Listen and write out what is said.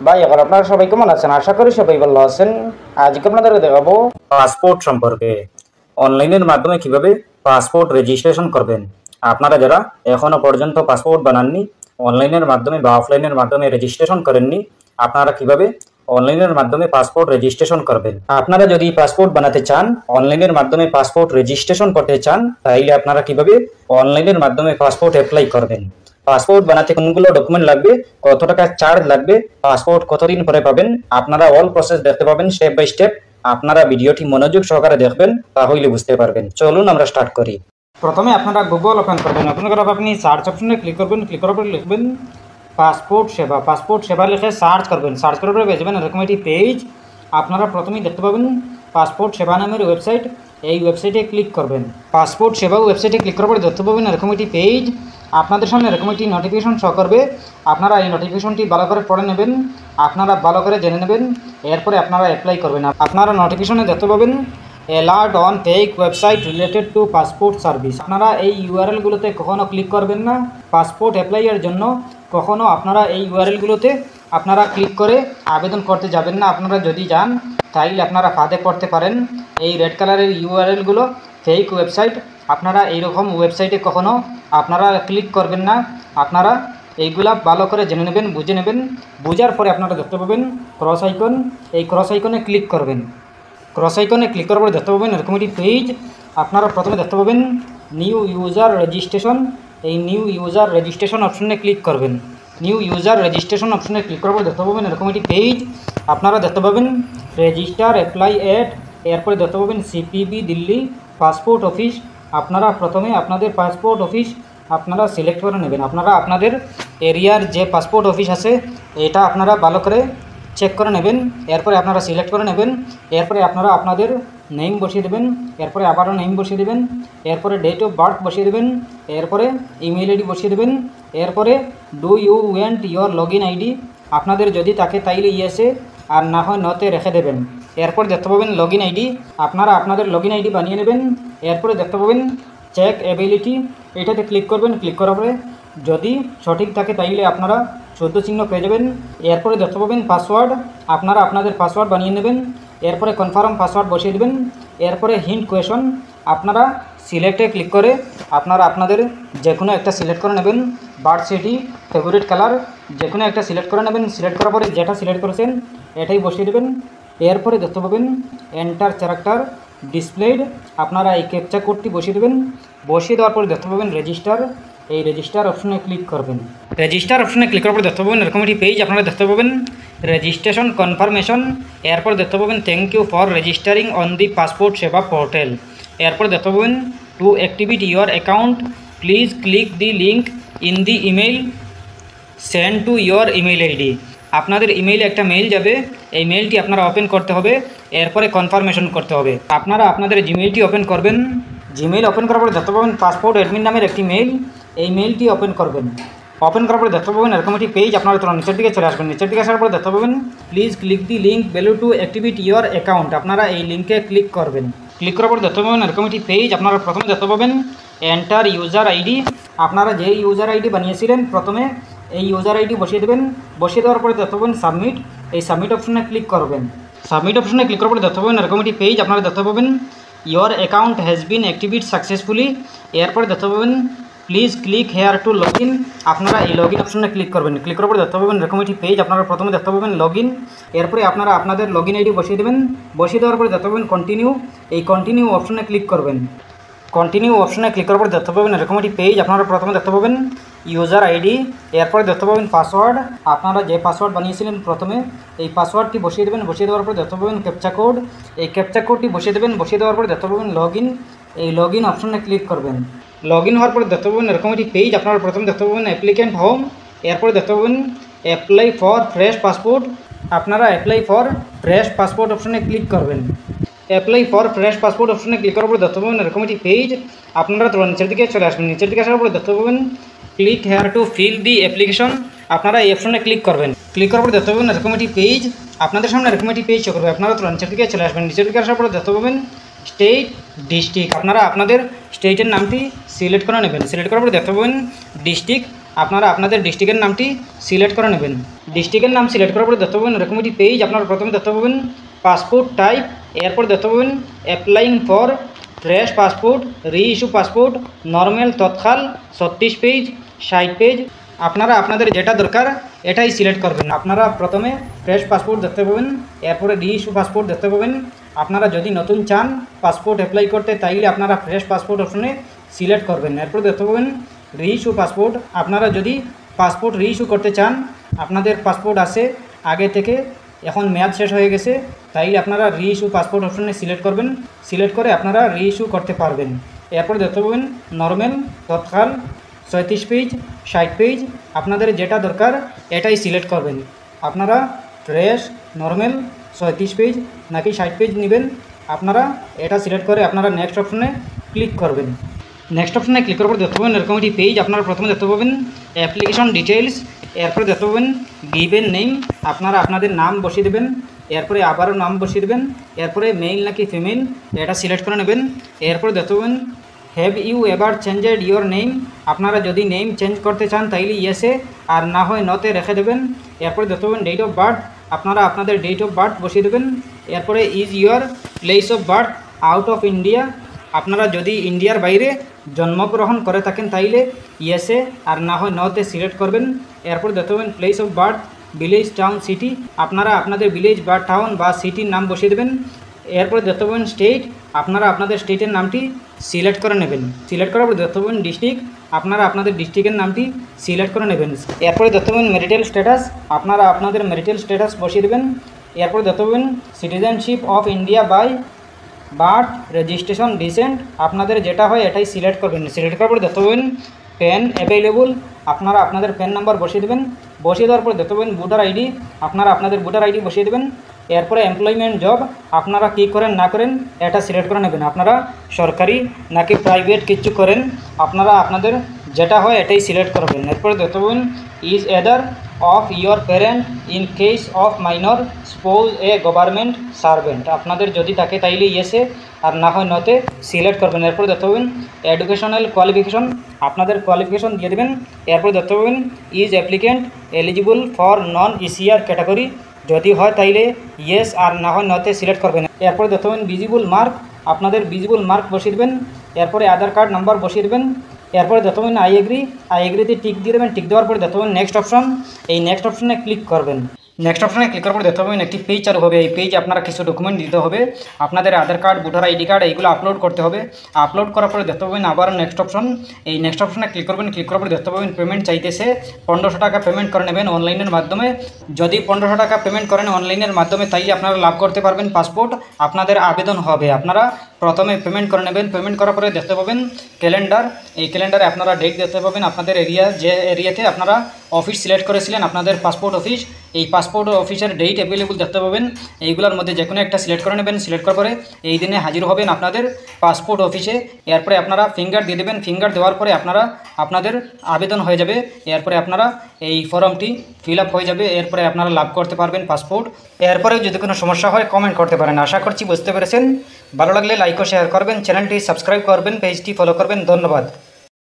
ভাই এখন আপনারা সবাই কেমন আছেন? আশা করি সবাই ভালো আছেন। আজকে আপনাদের দেখাবো পাসপোর্ট সম্পর্কে। অনলাইনের মাধ্যমে কিভাবে পাসপোর্ট রেজিস্ট্রেশন করবেন। আপনারা যারা এখনো পর্যন্ত পাসপোর্ট বানাননি, অনলাইনের মাধ্যমে বা অফলাইনের মাধ্যমে রেজিস্ট্রেশন করেননি, আপনারা কিভাবে অনলাইনের মাধ্যমে পাসপোর্ট রেজিস্ট্রেশন করবেন। আপনারা যদি পাসপোর্ট বানাতে চান, অনলাইনের মাধ্যমে পাসপোর্ট রেজিস্ট্রেশন করতে চান, তাহলে আপনারা কিভাবে অনলাইনের মাধ্যমে পাসপোর্ট অ্যাপ্লাই করবেন। পাসপোর্ট বানাতে কোনগুলো ডকুমেন্ট লাগবে, কত টাকা চার্জ লাগবে, পাসপোর্ট কতদিন পরে পাবেন, আপনারা অল প্রসেস দেখতে পাবেন স্টেপ বাই স্টেপ। আপনারা ভিডিওটি মনোযোগ সহকারে দেখবেন, তাহলে বুঝতে পারবেন। চলুন আমরা স্টার্ট করি। প্রথমে আপনারা গুগল ওপেন করবেন। ওপেন করার পর আপনি সার্চ অপশনে ক্লিক করবেন। ক্লিক করার পর লিখবেন পাসপোর্ট সেবা। পাসপোর্ট সেবা লিখে সার্চ করবেন। সার্চ করার পরে বেজবেন এরকম একটি পেজ। আপনারা প্রথমেই দেখতে পাবেন পাসপোর্ট সেবা নামের ওয়েবসাইট। এই ওয়েবসাইটে ক্লিক করবেন। পাসপোর্ট সেবা ওয়েবসাইটে ক্লিক করার পরে দেখতে পাবেন এরকম একটি পেজ। আপনাদের সামনে এরকম একটি নোটিফিকেশন শো করবে। আপনারা এই নোটিফিকেশনটি ভালো করে পড়ে নেবেন, আপনারা ভালো করে জেনে নেবেন, এরপরে আপনারা অ্যাপ্লাই করবেন। আপনারা নোটিফিকেশনে দেখতে পাবেন alert on fake website related to passport service. আপনারা এই ইউআরএলগুলোতে কখনো ক্লিক করবেন না। পাসপোর্ট অ্যাপ্লাইয়ের জন্য কখনো আপনারা এই ইউআরএলগুলোতে আপনারা ক্লিক করে আবেদন করতে যাবেন না। আপনারা যদি যান তাইলে আপনারা ফাঁদে পড়তে পারেন। এই রেড কালারের ইউআরএলগুলো ফেক ওয়েবসাইট। আপনারা এইরকম ওয়েবসাইটে কখনো আপনারা ক্লিক করবেন না। আপনারা এইগুলা ভালো করে জেনে নেবেন, বুঝে নেবেন। বুঝার পরে আপনারা দেখতে পাবেন ক্রস আইকন। এই ক্রস আইকনে ক্লিক করবেন। ক্রস আইকনে ক্লিক করার পরে দেখতে পাবেন এরকম একটি পেজ। আপনারা প্রথমে দেখতে পাবেন নিউ ইউজার রেজিস্ট্রেশন। এই নিউ ইউজার রেজিস্ট্রেশন অপশনে ক্লিক করবেন। নিউ ইউজার রেজিস্ট্রেশন অপশনে ক্লিক করার পরে দেখতে পাবেন এরকম একটি পেজ। আপনারা দেখতে পাবেন রেজিস্টার অ্যাপ্লাই এট, এরপরে দেখতে পাবেন সিপিবি দিল্লি পাসপোর্ট অফিস। আপনারা প্রথমে আপনাদের পাসপোর্ট অফিস আপনারা সিলেক্ট করে নেবেন। আপনারা আপনাদের এরিয়ার যে পাসপোর্ট অফিস আছে এটা আপনারা ভালো করে চেক করে নেবেন। এরপরে আপনারা সিলেক্ট করে নেবেন। এরপরে আপনারা আপনাদের নেম বসিয়ে দেবেন। এরপরে আবারও নেম বসিয়ে দেবেন। এরপরে ডেট অফ বার্থ বসিয়ে দেবেন। এরপরে ইমেল আইডি বসিয়ে দেবেন। এরপরে do you want your log in ID, আপনাদের যদি থাকে তাইলে ইয়েসে, আর না হয় নতে রেখে দেবেন। এরপর দেখতে পাবেন লগ ইন আইডি। আপনারা আপনাদের লগ ইন আইডি বানিয়ে নেবেন। এরপরে দেখতে পাবেন চেক অ্যাবিলিটি, এটাতে ক্লিক করবেন। ক্লিক করার পরে যদি সঠিক থাকে তাইলে আপনারা 14 চিহ্ন পেয়ে যাবেন। এরপরে দেখতে পাবেন পাসওয়ার্ড। আপনারা আপনাদের পাসওয়ার্ড বানিয়ে নেবেন। এরপরে কনফার্ম পাসওয়ার্ড বসিয়ে দেবেন। এরপরে হিন্ট কোয়েশন আপনারা সিলেক্টে ক্লিক করে আপনারা আপনাদের যে কোনো একটা সিলেক্ট করে নেবেন। বার্থ সিটি, ফেভারিট কালার, যে কোনো একটা সিলেক্ট করে নেবেন। সিলেক্ট করার পরে যেটা সিলেক্ট করেছেন এটাই বসিয়ে দেবেন। এরপরে দেখতে পাবেন এন্টার ক্যারেক্টার ডিসপ্লেড, আপনারা এই ক্যাপচা কোডটি বসিয়ে দেবেন। বসিয়ে দেওয়ার পরে দেখতে পাবেন রেজিস্টার। এই রেজিস্টার অপশনে ক্লিক করবেন। রেজিস্টার অপশনে ক্লিক করার পরে দেখতে পাবেন এরকম একটি পেজ। আপনারা দেখতে পাবেন রেজিস্ট্রেশন কনফার্মেশন। এরপর দেখতে পাবেন thank you for registering on the passport Seva portal. এরপর দেখতে পাবেন to activate your account please click the link in the email send to your email ID. আপনাদের ইমেইলে একটা মেইল যাবে, এই মেইলটি আপনারা ওপেন করতে হবে। এরপরে কনফার্মেশন করতে হবে। আপনারা আপনাদের জিমেইলটি ওপেন করবেন। জিমেইল ওপেন করার পরে দেখতে পাবেন পাসপোর্ট অ্যাডমিন নামের একটি মেইল। এই মেইলটি ওপেন করবেন। ওপেন করার পরে দেখতে পাবেন এরকম একটি পেজ। আপনারা তোরা নিচের দিকে চলে আসবেন। নিচের দিকে আসার পরে দেখতে পাবেন please click the link below to activate your account. আপনারা এই লিঙ্কে ক্লিক করবেন। ক্লিক করার পর দেখতে পাবেন এরকম একটি পেজ। আপনারা প্রথমে দেখতে পাবেন এন্টার ইউজার আইডি। আপনারা যে ইউজার আইডি বানিয়েছিলেন প্রথমে এই ইউজার আইডি বসিয়ে দেবেন। বসিয়ে দেওয়ার পরে দেখতে পাবেন সাবমিট। এই সাবমিট অপশনে ক্লিক করবেন। সাবমিট অপশনে ক্লিক করার পরে দেখতে পাবেন এরকম একটি পেজ। আপনারা দেখতে পাবেন your account has been activate successfully. এরপরে দেখতে পাবেন please click here two log in. আপনারা এই লগ ইন অপশনে ক্লিক করবেন। ক্লিক করার পরে দেখতে পাবেন এরকম একটি পেজ। আপনারা প্রথমে দেখতে পাবেন লগ ইন। এরপরে আপনারা আপনাদের লগ ইন আইডি বসিয়ে দেবেন। বসিয়ে দেওয়ার পরে দেখতে পাবেন কন্টিনিউ। এই কন্টিনিউ অপশনে ক্লিক করবেন। কন্টিনিউ অপশনে ক্লিক করার পর দেখতে পাবেন এরকম একটি পেজ। আপনারা প্রথমে দেখতে পাবেন ইউজার আইডি। এরপরে দেখতে পাবেন পাসওয়ার্ড। আপনারা যে পাসওয়ার্ড বানিয়েছিলেন প্রথমে এই পাসওয়ার্ডটি বসিয়ে দেবেন। বসিয়ে দেওয়ার পর দেখতে পাবেন ক্যাপচা কোড। এই ক্যাপচা কোডটি বসিয়ে দেবেন। বসিয়ে দেওয়ার পর দেখতে পাবেন লগ ইন। এই লগ ইন অপশনে ক্লিক করবেন। লগ ইন হওয়ার পরে দেখতে পাবেন এরকম একটি পেজ। আপনারা প্রথমে দেখতে পাবেন অ্যাপ্লিক্যান্ট হোম। এরপরে দেখতে পাবেন অ্যাপ্লাই ফর ফ্রেশ পাসপোর্ট। আপনারা অ্যাপ্লাই ফর ফ্রেশ পাসপোর্ট অপশনে ক্লিক করবেন। অ্যাপ্লাই ফর ফ্রেশ পাসপোর্ট অপশনে ক্লিক করার পরে দেখতে পাবেন এরকম একটি পেজ। আপনারা তোরা নিচের দিকে চলে আসবেন। নিচের দিকে আসার পরে দেখতে পাবেন click here to fill the application. আপনারা এই অপশনে ক্লিক করবেন। ক্লিক করার পরে দেখতে পাবেন এরকম একটি পেজ। আপনাদের সামনে এরকম একটি পেজ শো করবে। আপনারা তোরা নিচের দিকে চলে আসবেন। নিচের দিকে আসার পরে দেখতে পাবেন স্টেট ডিস্ট্রিক্ট। আপনারা আপনাদের স্টেটের নামটি সিলেক্ট করে নেবেন। সিলেক্ট করার পরে দেখতে পাবেন ডিস্ট্রিক্ট। আপনারা আপনাদের ডিস্ট্রিক্টের নামটি সিলেক্ট করে নেবেন। ডিস্ট্রিক্টের নাম সিলেক্ট করার পরে দেখতে পাবেন এরকম একটি পেজ। আপনারা প্রথমে দেখতে পাবেন পাসপোর্ট টাইপ, এরপর দেখতে পাবেন অ্যাপ্লাইং ফর ফ্রেশ পাসপোর্ট, রি ইস্যু পাসপোর্ট, নর্মাল তৎকাল 36 পেজ, 60 পেজ। আপনারা আপনাদের যেটা দরকার এটাই সিলেক্ট করবেন। আপনারা প্রথমে ফ্রেশ পাসপোর্ট দেখতে পাবেন, এরপরে রি ইস্যু পাসপোর্ট দেখতে পাবেন। আপনারা যদি নতুন চান পাসপোর্ট অ্যাপ্লাই করতে তাইলে আপনারা ফ্রেশ পাসপোর্ট অপশনে সিলেক্ট করবেন। এরপর দেখতে পাবেন রি ইস্যু পাসপোর্ট। আপনারা যদি পাসপোর্ট রি ইস্যু করতে চান, আপনাদের পাসপোর্ট আছে আগে থেকে, এখন মেয়াদ শেষ হয়ে গেছে, তাইলে আপনারা রি ইস্যু পাসপোর্ট অপশনে সিলেক্ট করবেন। সিলেক্ট করে আপনারা রি ইস্যু করতে পারবেন। এরপর দেখতে পাবেন নর্মাল তৎকাল 36 পেজ, 60 পেজ। আপনাদের যেটা দরকার এটাই সিলেক্ট করবেন। আপনারা ফ্রেশ, নর্মাল 36 পেজ নাকি 60 পেজ নেবেন, আপনারা এটা সিলেক্ট করে আপনারা নেক্সট অপশনে ক্লিক করবেন। নেক্সট অপশনে ক্লিক করার পর দেখতে পাবেন এরকম একটি পেজ। আপনারা প্রথমে দেখতে পাবেন অ্যাপ্লিকেশন ডিটেলস, এরপরে দেখতে পাবেন গিভেন নেম। আপনারা আপনাদের নাম বসিয়ে দেবেন, এরপরে আবারও নাম বসিয়ে দেবেন, এরপরে মেল নাকি ফিমেল এটা সিলেক্ট করে নেবেন। এরপরে দেখতে পাবেন have you ever changed your name. আপনারা যদি নেম চেঞ্জ করতে চান তাইলে ইয়েসে, আর না হয় নতে রেখে দেবেন। এরপরে দেখতে পাবেন ডেট অফ বার্থ। আপনারা আপনাদের ডেট অফ বার্থ বসিয়ে দেবেন। এরপরে is your place of birth out of India. আপনারা যদি ইন্ডিয়ার বাইরে জন্মগ্রহণ করে থাকেন তাইলে ইয়েসে, আর না হয় নতে সিলেক্ট করবেন। এরপর দেখতে পাবেন place of birth village, town, city. আপনারা আপনাদের ভিলেজ বা টাউন বা সিটির নাম বসিয়ে দেবেন। এরপরে দেখতে পাবেন স্টেট। আপনারা আপনাদের স্টেটের নামটি সিলেক্ট করে নেবেন। সিলেক্ট করার পর দেখতে পাবেন ডিস্ট্রিক্ট। আপনারা আপনাদের ডিস্ট্রিক্টের নামটি সিলেক্ট করে নেবেন। এরপরে দেখতে পাবেন ম্যারিটাল স্ট্যাটাস। আপনারা আপনাদের ম্যারিটাল স্ট্যাটাস বসিয়ে দেবেন। এরপরে দেখতে পাবেন citizenship of India by birth, registration, descent. আপনাদের যেটা হয় এটাই সিলেক্ট করবেন। সিলেক্ট করার পর দেখতে পাবেন পেন অ্যাভেলেবল। আপনারা আপনাদের পেন নাম্বার বসিয়ে দেবেন। বসিয়ে দেওয়ার পর দেখতে পাবেন ভোটার আইডি। আপনারা আপনাদের ভোটার আইডি বসিয়ে দেবেন। এরপরে এমপ্লয়মেন্ট জব আপনারা কী করেন না করেন এটা সিলেক্ট করে নেবেন। আপনারা সরকারি নাকি প্রাইভেট কিছু করেন, আপনারা আপনাদের যেটা হয় এটাই সিলেক্ট করবেন। এরপরে দেখতে পাবেন is either of your parent in case of minor spouse a government servant. আপনাদের যদি থাকে তাইলে ইয়েসে, আর না হয় নতে সিলেক্ট করবেন। এরপর দেখতে পাবেন এডুকেশনাল কোয়ালিফিকেশন। আপনাদের কোয়ালিফিকেশন দিয়ে দেবেন। এরপর দেখতে পাবেন is applicant eligible for non ECR category. যদি হয় তাইলে ইয়েস, আর না হয় নতে সিলেক্ট করবেন। এরপরে দেখতে পাবেন ভিজিবল মার্ক। আপনাদের ভিজিবল মার্ক বসিয়ে দেবেন। এরপরে আধার কার্ড নাম্বার বসিয়ে দেবেন। এরপরে দেখতে পাবেন আই এগ্রি। আই এগ্রিতে টিক দিয়ে দেবেন। টিক দেওয়ার পরে দেখতে পাবেন নেক্সট অপশন। এই নেক্সট অপশনে ক্লিক করবেন। নেক্সট অপশনে ক্লিক করার পর দেখতে পাবেন একটি পেজ চালু হবে। এই পেজে আপনারা কিছু ডকুমেন্ট দিতে হবে। আপনাদের আধার কার্ড, ভোটার আইডি কার্ড এইগুলো আপলোড করতে হবে। আপলোড করার পরে দেখতে পাবেন আবার নেক্সট অপশন। এই নেক্সট অপশনে ক্লিক করবেন। ক্লিক করার পরে দেখতে পাবেন পেমেন্ট চাইতেছে। 1500 টাকা পেমেন্ট করে নেবেন অনলাইনের মাধ্যমে। যদি 1500 টাকা পেমেন্ট করেন অনলাইনের মাধ্যমে তাইলে আপনারা লাভ করতে পারবেন পাসপোর্ট। আপনাদের আবেদন হবে। আপনারা প্রথমে পেমেন্ট করে নেবেন। পেমেন্ট করার পরে দেখতে পাবেন ক্যালেন্ডার। এই ক্যালেন্ডারে আপনারা ডেট দেখতে পাবেন। আপনাদের এরিয়া, যে এরিয়াতে আপনারা অফিস সিলেক্ট করেছিলেন আপনাদের পাসপোর্ট অফিস, এই পাসপোর্ট অফিসের ডেট অ্যাভেলেবল দেখতে পাবেন। এইগুলোর মধ্যে যে কোনো একটা সিলেক্ট করে নেবেন। সিলেক্ট করার পরে এই দিনে হাজির হবেন আপনাদের পাসপোর্ট অফিসে। এরপরে আপনারা ফিঙ্গার দিয়ে দেবেন। ফিঙ্গার দেওয়ার পরে আপনারা আপনাদের আবেদন হয়ে যাবে। এরপরে আপনারা এই ফর্মটি ফিল আপ হয়ে যাবে। এরপরে আপনারা লাভ করতে পারবেন পাসপোর্ট। এরপরে যদি কোনো সমস্যা হয় কমেন্ট করতে পারেন। আশা করছি বুঝতে পেরেছেন। ভালো লাগলে লাইক ও শেয়ার করবেন, চ্যানেলটি সাবস্ক্রাইব করবেন, পেজটি ফলো করবেন। ধন্যবাদ।